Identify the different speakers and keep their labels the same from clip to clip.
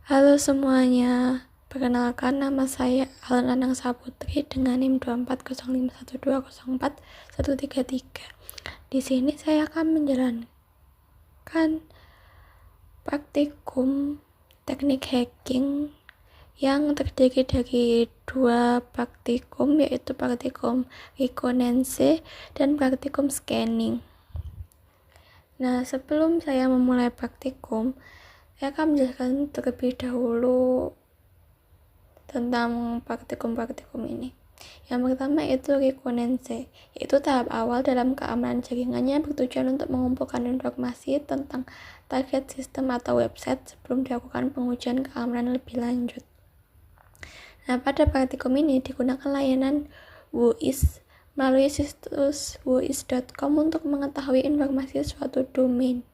Speaker 1: Halo semuanya, perkenalkan nama saya Alana Nangsa Putri dengan NIM 240512041133. Di sini saya akan menjalankan praktikum teknik hacking yang terdiri dari dua praktikum, yaitu praktikum rekonensi dan praktikum scanning. Nah, sebelum saya memulai praktikum, saya akan menjelaskan terlebih dahulu tentang praktikum-praktikum ini. Yang pertama itu rekonensi, yaitu tahap awal dalam keamanan jaringannya bertujuan untuk mengumpulkan informasi tentang target sistem atau website sebelum dilakukan pengujian keamanan lebih lanjut. Nah, pada praktikum ini digunakan layanan WHOIS melalui situs whois.com untuk mengetahui informasi suatu domain.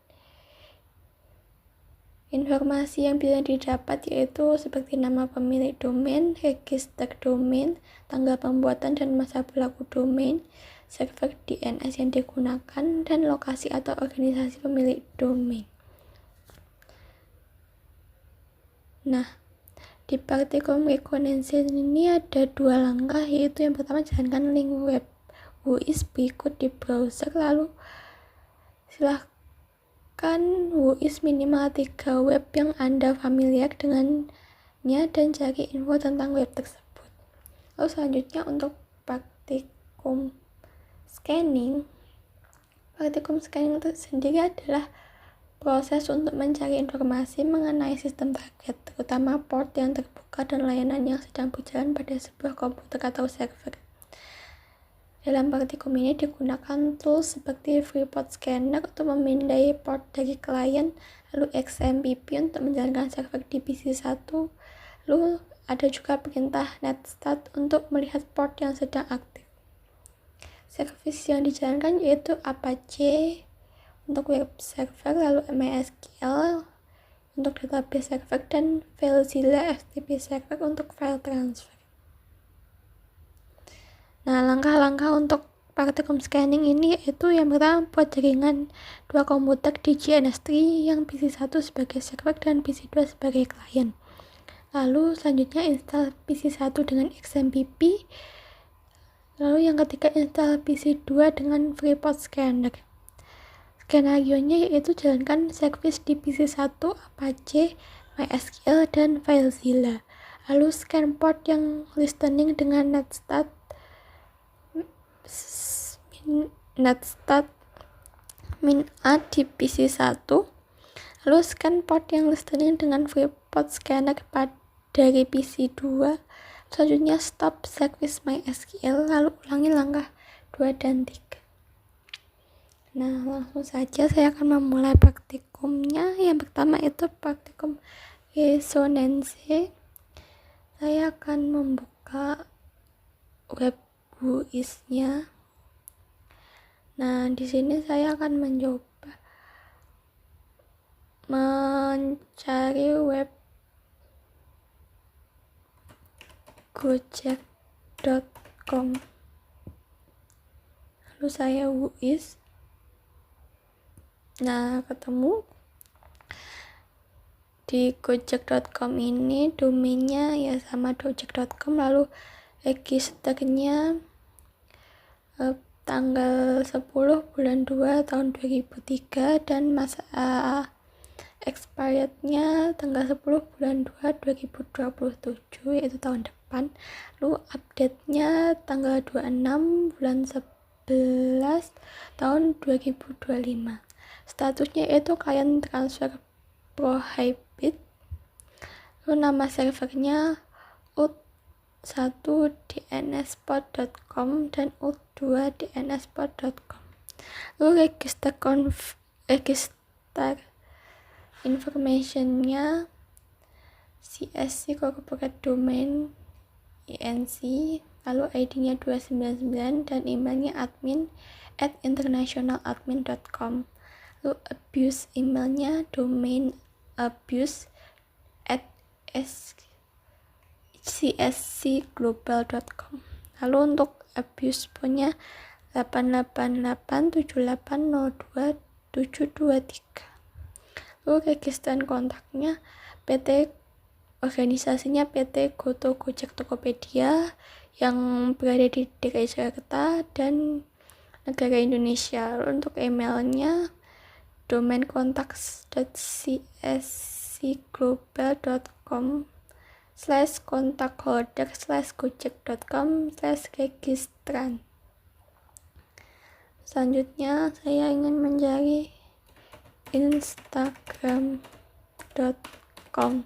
Speaker 1: Informasi yang bisa didapat yaitu seperti nama pemilik domain, register domain, tanggal pembuatan dan masa berlaku domain, server DNS yang digunakan, dan lokasi atau organisasi pemilik domain. Nah, di praktikum rekonensi ini ada dua langkah, yaitu yang pertama jalankan link web WHOIS berikut di browser, lalu silahkan WHOIS minimal 3 web yang Anda familiar dengannya dan cari info tentang web tersebut. Lalu selanjutnya untuk praktikum scanning itu sendiri adalah proses untuk mencari informasi mengenai sistem target, terutama port yang terbuka dan layanan yang sedang berjalan pada sebuah komputer atau server. Dalam praktikum ini digunakan tools seperti FreePort Scanner untuk memindai port dari klien, lalu XMPP untuk menjalankan server di PC1, lalu ada juga perintah netstat untuk melihat port yang sedang aktif. Service yang dijalankan yaitu Apache untuk web server, lalu MySQL untuk database server, dan FileZilla FTP server untuk file transfer. Nah, langkah-langkah untuk praktikum scanning ini yaitu yang pertama buat jaringan dua komputer di JNS3 yang PC1 sebagai server dan PC2 sebagai klien. Lalu selanjutnya install PC1 dengan XMPP. Lalu yang ketiga install PC2 dengan FreePort Scanner. Skenarionya yaitu jalankan service di PC1, Apache, MySQL, dan FileZilla. Lalu scan port yang listening dengan netstat -a di PC1, lalu scan port yang listening dengan FreePort Scanner dari PC2. Selanjutnya stop service MySQL, lalu ulangi langkah 2 dan 3. Nah, langsung saja saya akan memulai praktikumnya. Yang pertama itu praktikum resonansi. Saya akan membuka web WHOIS-nya. Nah, di sini saya akan mencoba mencari web gojek.com. Lalu saya WHOIS. Nah, ketemu di gojek.com ini domainnya ya sama gojek.com, lalu registernya tanggal 10 bulan 2 tahun 2003 dan masa expirednya tanggal 10 bulan 2 2027, yaitu tahun depan. Lalu update-nya tanggal 26 bulan 11 tahun 2025. Statusnya itu klien transfer prohibit. Lalu nama servernya ut1 dnspot.com dan ut2 dnspot.com. Lalu register informationnya CSC corporate domain INC, lalu ID-nya 299 dan emailnya admin@internationaladmin.com. Lalu abuse emailnya domain abuse@cscglobal.com. Lalu untuk abuse punya 88878022723. Lalu register kontaknya PT organisasinya PT Goto Gojek Tokopedia yang berada di DKI Jakarta dan negara Indonesia. Untuk emailnya domain contacts.cscglobal.com/contactholder/gojek.com/registran. Selanjutnya saya ingin mencari instagram.com.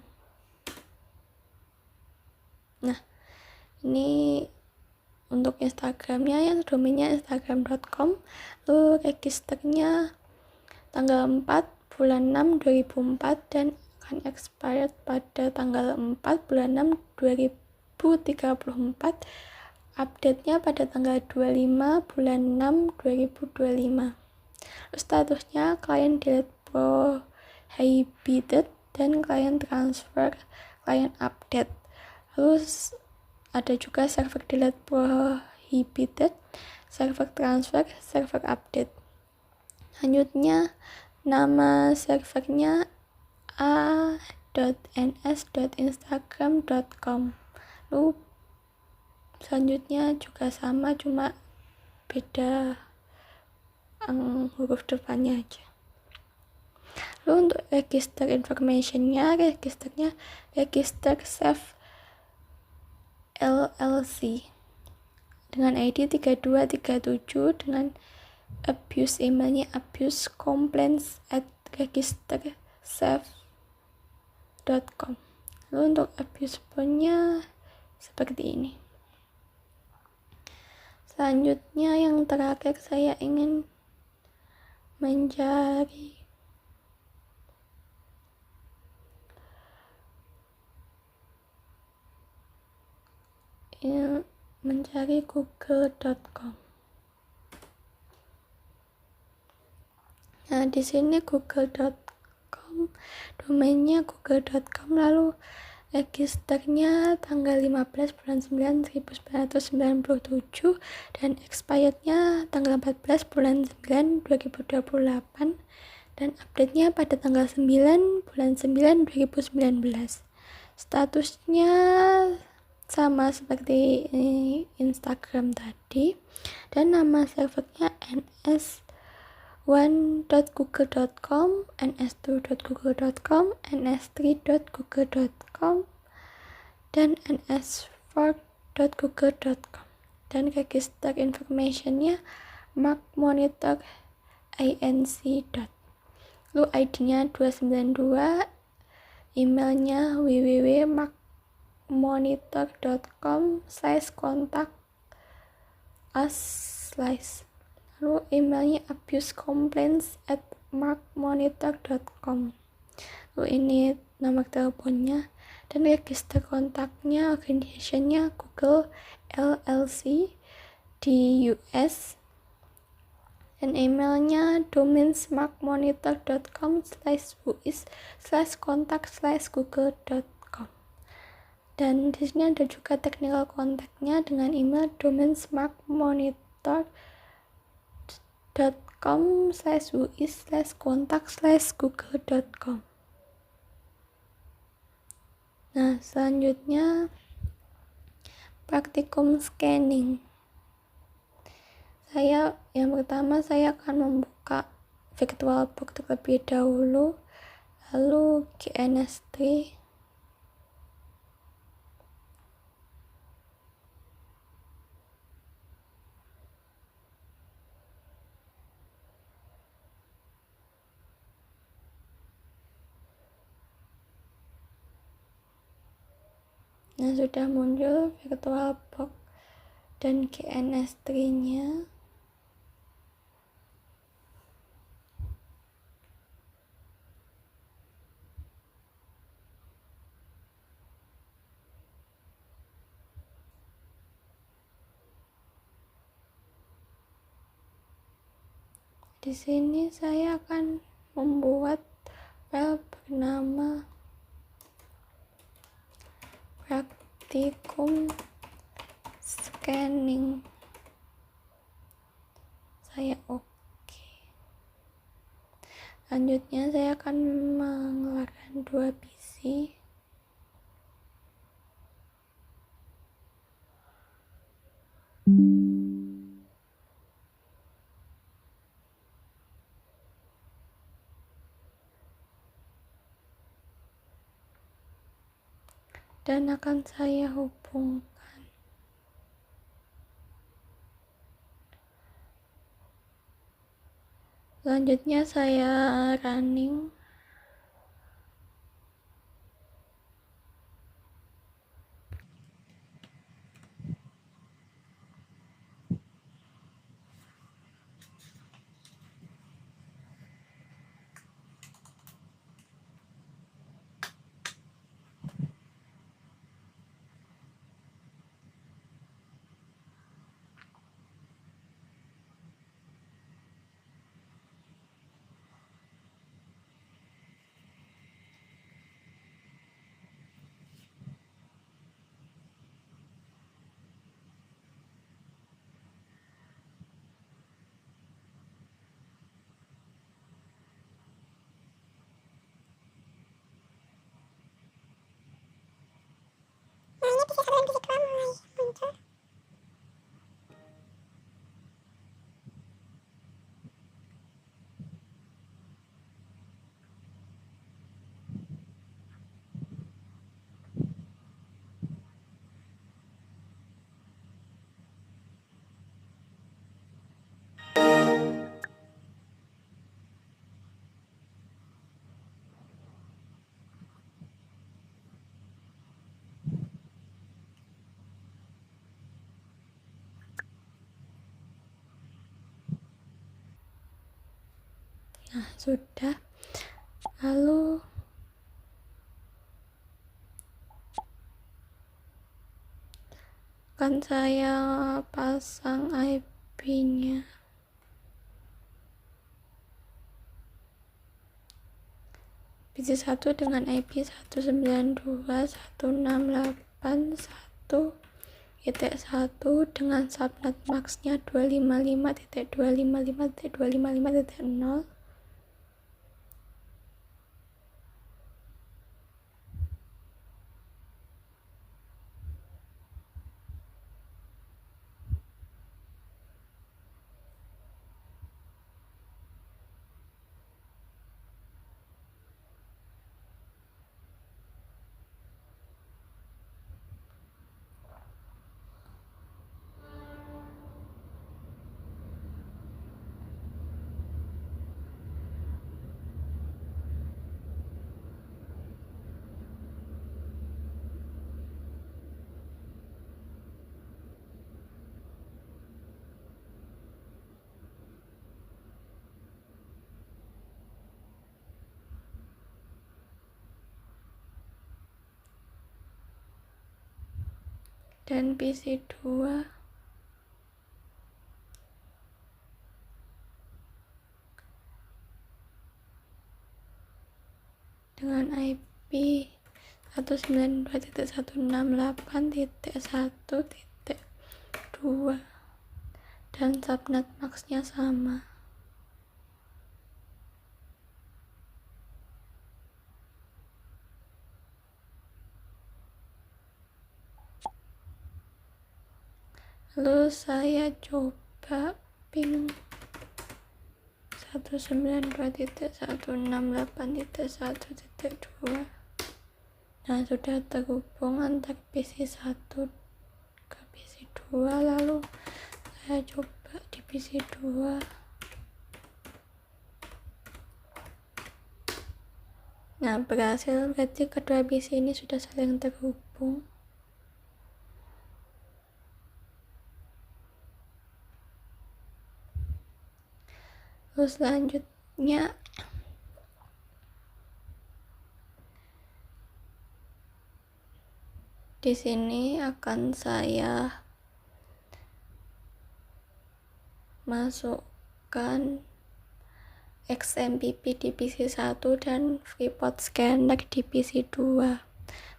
Speaker 1: Nah, ini untuk Instagramnya, yang domainnya instagram.com, lalu registernya tanggal 4 bulan 6 2004 dan akan expired pada tanggal 4 bulan 6 2034, update-nya pada tanggal 25 bulan 6 2025. Statusnya client delete prohibited dan client transfer, client update. Lalu ada juga server delete prohibited, server transfer, server update. Selanjutnya nama servernya a.ns.instagram.com. Lalu selanjutnya juga sama, cuma beda huruf depannya aja. Lalu untuk register informationnya, register save LLC dengan ID 3237 dengan abuse emailnya abusecomplaints@registersave.com. Lalu untuk abuse phone-nya seperti ini. Selanjutnya yang terakhir saya ingin mencari google.com. Nah, di sini google.com, domainnya google.com, lalu registernya tanggal 15 bulan 9 1997 dan expirednya tanggal 14 bulan 9 2028 dan update-nya pada tanggal 9 bulan 9 2019. Statusnya sama seperti Instagram tadi, dan nama servernya ns1.google.com, ns2.google.com, ns3.google.com, dan ns4.google.com. Dan register informationnya markmonitor inc. Lalu ID-nya 292, emailnya www.markmonitor.com/contact us/. Lalu emailnya abusecomplaints@markmonitor.com. Lalu ini nomor teleponnya dan register kontaknya, organizationnya Google LLC di US, dan emailnya domainsmarkmonitor.com/wis/contact/google.com. Dan di sini ada juga technical kontaknya dengan email domainsmarkmonitor.com/wis/contact/google.com. Nah, selanjutnya praktikum scanning. Yang pertama saya akan membuka VirtualBox terlebih dahulu, lalu GNS3, nah sudah muncul VirtualBox dan GNS3-nya. Di sini saya akan membuat file bernama praktikum scanning. Saya oke. Selanjutnya saya akan mengeluarkan 2 PC. dan akan saya hubungkan. Selanjutnya saya running. Nah, sudah. Lalu akan saya pasang IP-nya. PC1 dengan IP 192.168.1.1 dengan subnet max-nya 255.255.255.0. Dan PC2 dengan IP 192.168.1.2 dan subnet max-nya sama. Lalu saya coba ping 192.168.1.2. Nah, sudah terhubung antar PC1 ke PC2. Lalu saya coba di PC2. Nah, berhasil, berarti kedua PC ini sudah saling terhubung. Lalu selanjutnya di sini akan saya masukkan XMPP di PC1 dan FreePort Scanner di PC2.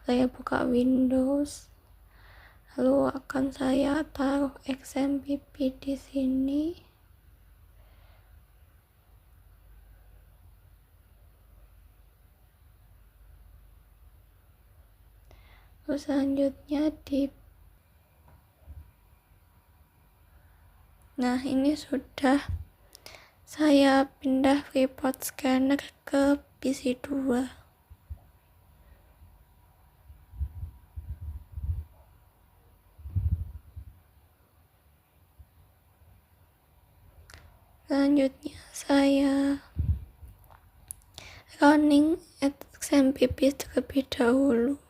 Speaker 1: Saya buka Windows, lalu akan saya taruh XMPP di sini. Lalu selanjutnya di Nah, ini sudah saya pindah Freeport Scanner ke PC 2. Selanjutnya saya running XMPP terlebih dahulu.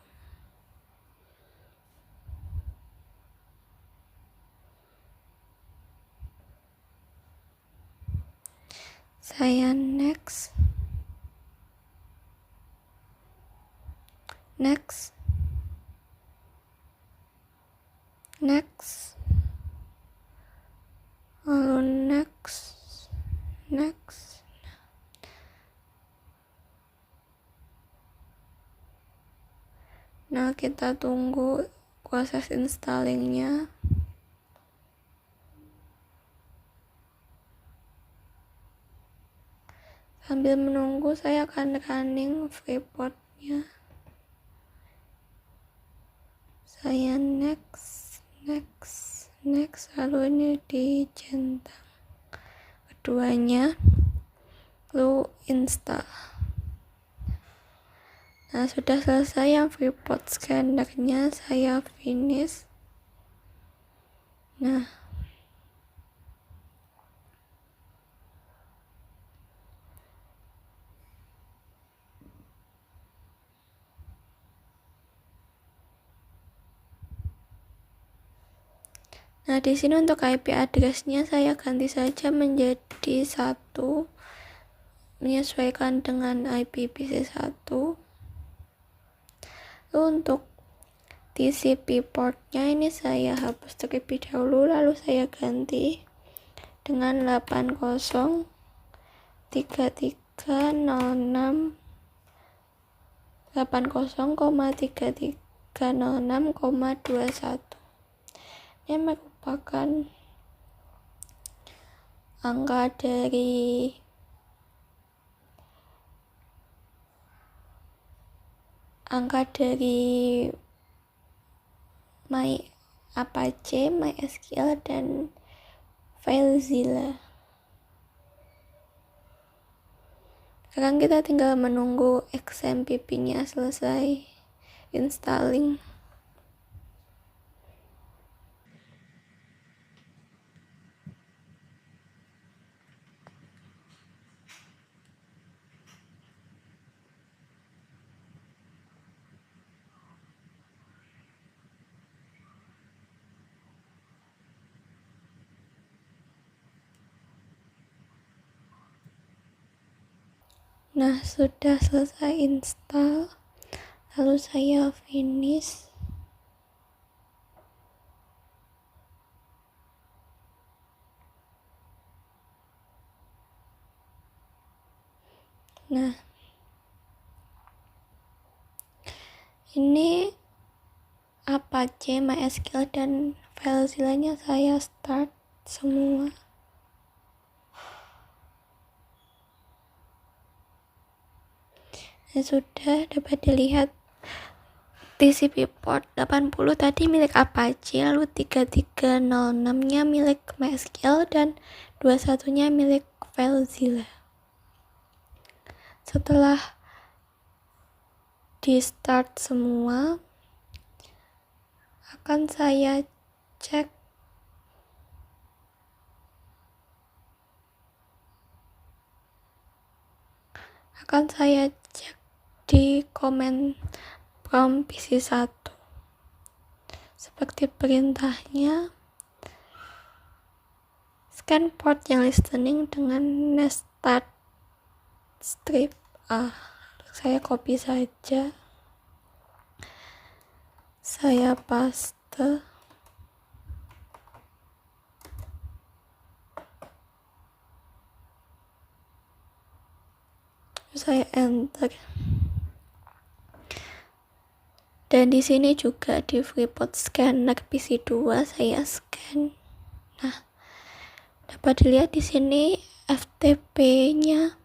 Speaker 1: Saya next, lalu next. Nah, kita tunggu proses installingnya. Sambil menunggu, saya akan running Freeport-nya. Saya next, lalu ini dicentang keduanya, lalu install. Nah, sudah selesai yang Freeport scannernya, saya finish. Nah, di sini untuk IP address-nya saya ganti saja menjadi 1, menyesuaikan dengan IPv6. Lalu untuk TCP port-nya ini saya hapus terlebih dahulu, lalu saya ganti dengan 80,3306,21. Ini merupakan angka dari Apache, MySQL, dan FileZilla. Sekarang kita tinggal menunggu XMPP-nya selesai installing. Nah, sudah selesai install, lalu saya finish. Nah, ini Apache, MySQL, dan FileZilla-nya saya start semua. Nah, sudah dapat dilihat TCP port 80 tadi milik Apache, lalu 3306-nya milik MySQL, dan 21-nya milik FileZilla. Setelah di start semua, akan saya cek di command prompt PC1 seperti perintahnya. Scan port yang listening dengan nested strip A. Saya copy saja, saya paste, saya enter. Dan di sini juga di Freeport Scanner PC2 saya scan. Nah, dapat dilihat di sini FTP-nya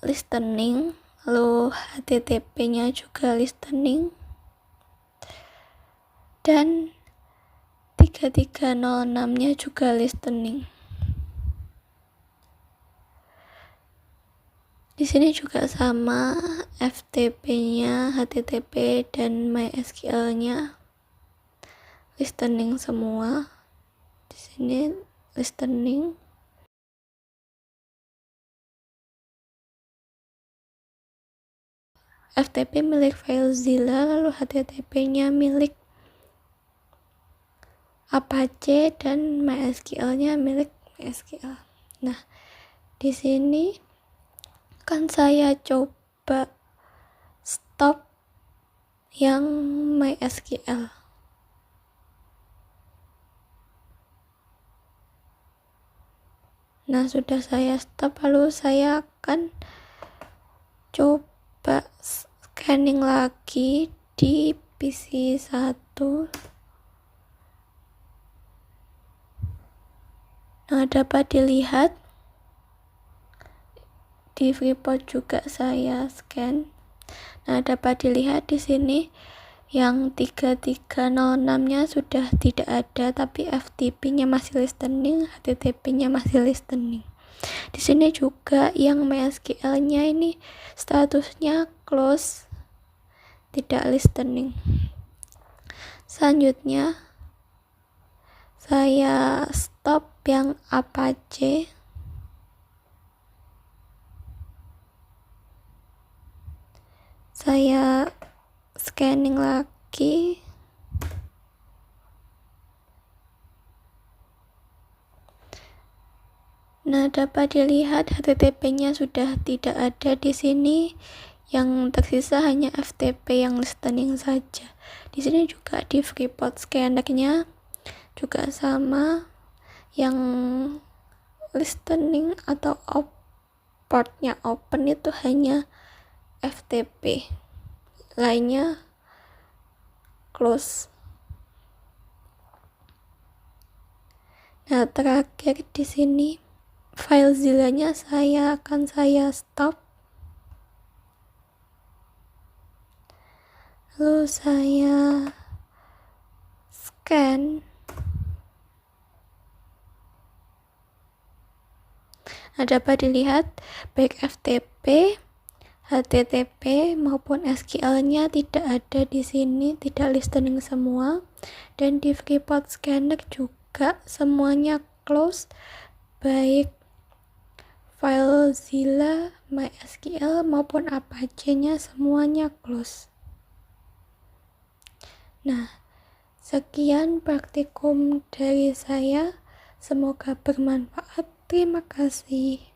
Speaker 1: listening, lalu HTTP-nya juga listening. dan 3306-nya juga listening. Di sini juga sama, FTP-nya, HTTP dan MySQL-nya listening semua. Di sini listening. FTP milik FileZilla, lalu HTTP-nya milik Apache dan MySQL-nya milik MySQL. Nah, di sini kan saya coba stop yang MySQL. Nah, sudah saya stop, lalu saya akan coba scanning lagi di PC 1. Nah, dapat dilihat di Freeport juga saya scan. Nah, dapat dilihat di sini yang 3306-nya sudah tidak ada, tapi FTP-nya masih listening, HTTP-nya masih listening. Di sini juga yang MySQL-nya ini statusnya close, tidak listening. Selanjutnya saya stop yang Apache. Saya scanning lagi. Nah, dapat dilihat HTTP-nya sudah tidak ada di sini. Yang tersisa hanya FTP yang listening saja. Di sini juga di Freeport scanner-nya juga sama, yang listening atau portnya open itu hanya FTP, lainnya close. Nah, terakhir di sini FileZilla-nya saya stop, lalu saya scan. Nah, dapat dilihat baik FTP, HTTP maupun SQL-nya tidak ada di sini, tidak listening semua. Dan di Freeport scanner juga semuanya close, baik FileZilla, MySQL maupun Apache-nya semuanya close. Nah, sekian praktikum dari saya. Semoga bermanfaat. Terima kasih.